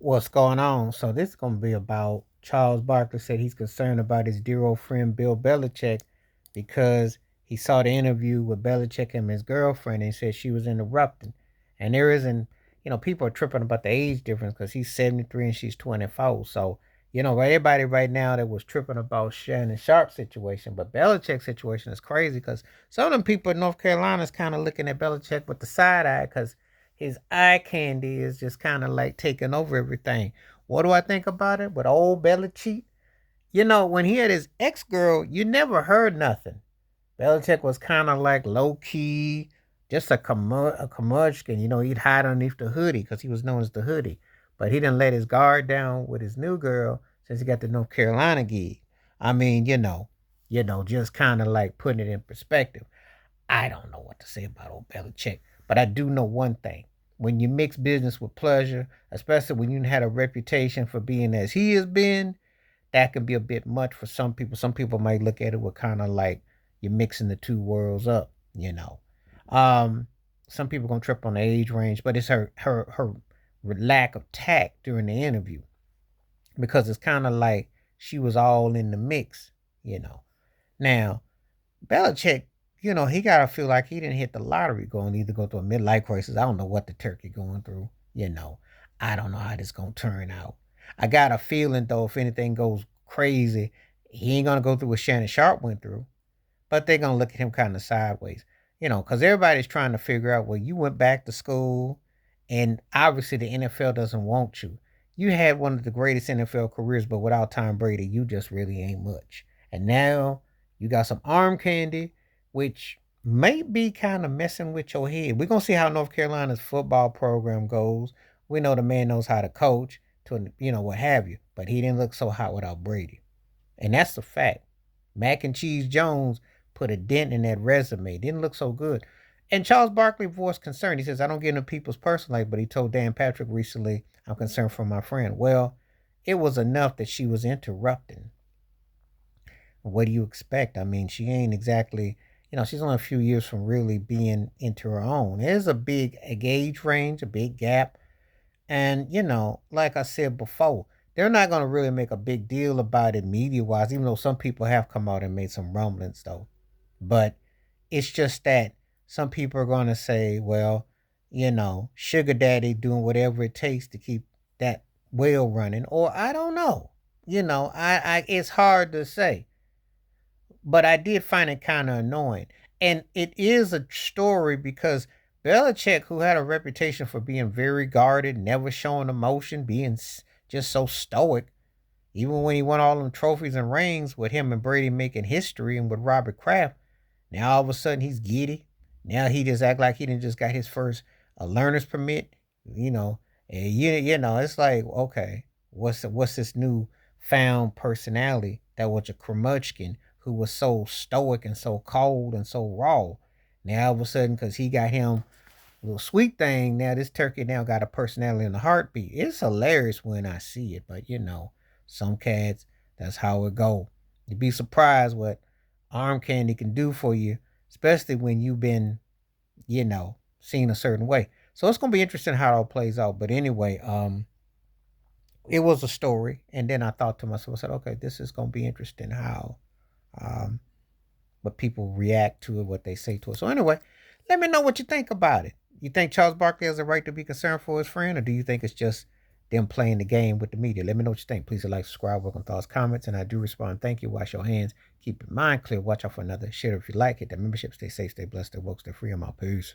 What's going on? So this is gonna be about Charles Barkley said he's concerned about his dear old friend Bill Belichick because he saw the interview with Belichick and his girlfriend and said she was interrupting. And there isn't, people are tripping about the age difference because he's 73 and she's 24. So, everybody right now that was tripping about Shannon Sharp's situation, but Belichick's situation is crazy because some of them people in North Carolina is kind of looking at Belichick with the side eye because his eye candy is just kind of like taking over everything. What do I think about it? With old Belichick, when he had his ex girl, you never heard nothing. Belichick was kind of like low key, just a curmudgeon. He'd hide underneath the hoodie because he was known as the hoodie. But he didn't let his guard down with his new girl since he got the North Carolina gig. I mean, just kind of like putting it in perspective. I don't know what to say about old Belichick, but I do know one thing. When you mix business with pleasure, especially when you had a reputation for being as he has been, that can be a bit much for some people. Some people might look at it with kind of like you're mixing the two worlds up. Um, some people gonna trip on the age range, but it's her lack of tact during the interview because it's kind of like she was all in the mix. Now, Belichick, he gotta feel like he didn't hit the lottery going either go through a midlife crisis. I don't know what the turkey going through. I don't know how this gonna turn out. I got a feeling though, if anything goes crazy, he ain't gonna go through what Shannon Sharp went through, but they're gonna look at him kind of sideways. Because everybody's trying to figure out, well, you went back to school, and obviously the NFL doesn't want you. You had one of the greatest NFL careers, but without Tom Brady, you just really ain't much. And now you got some arm candy, which may be kind of messing with your head. We're gonna see how North Carolina's football program goes. We know the man knows how to coach, to what have you, but he didn't look so hot without Brady. And that's the fact. Mac and Cheese Jones put a dent in that resume. Didn't look so good. And Charles Barkley voiced concern. He says, I don't get into people's personal life, but he told Dan Patrick recently, I'm concerned for my friend. Well, it was enough that she was interrupting. What do you expect? I mean, she ain't exactly, she's only a few years from really being into her own. There's a big age range, a big gap. And, like I said before, they're not going to really make a big deal about it media wise, even though some people have come out and made some rumblings, though. But it's just that some people are going to say, well, sugar daddy doing whatever it takes to keep that well running. Or I don't know. It's hard to say. But I did find it kind of annoying. And it is a story because Belichick, who had a reputation for being very guarded, never showing emotion, being just so stoic, even when he won all them trophies and rings with him and Brady making history and with Robert Kraft, now all of a sudden he's giddy. Now he just act like he didn't just got his first learner's permit, you know. And it's like, okay, what's this new found personality that was a curmudgeon who was so stoic and so cold and so raw. Now all of a sudden, because he got him a little sweet thing, now this turkey now got a personality and a heartbeat. It's hilarious when I see it, but some cats, that's how it go. You'd be surprised what arm candy can do for you, especially when you've been, seen a certain way. So it's gonna be interesting how it all plays out. But anyway, it was a story, and then I thought to myself, I said, okay, this is gonna be interesting how um what people react to it, what they say to it. So anyway, let me know what you think about it. You think Charles Barkley has a right to be concerned for his friend, or do you think it's just them playing the game with the media? Let me know what you think. Please like, subscribe, welcome thoughts, comments, and I do respond. Thank you. Wash your hands. Keep your mind clear. Watch out for another shit if you like it. The membership. Stay safe, stay blessed, stay woke, stay free. I'm out. Peace.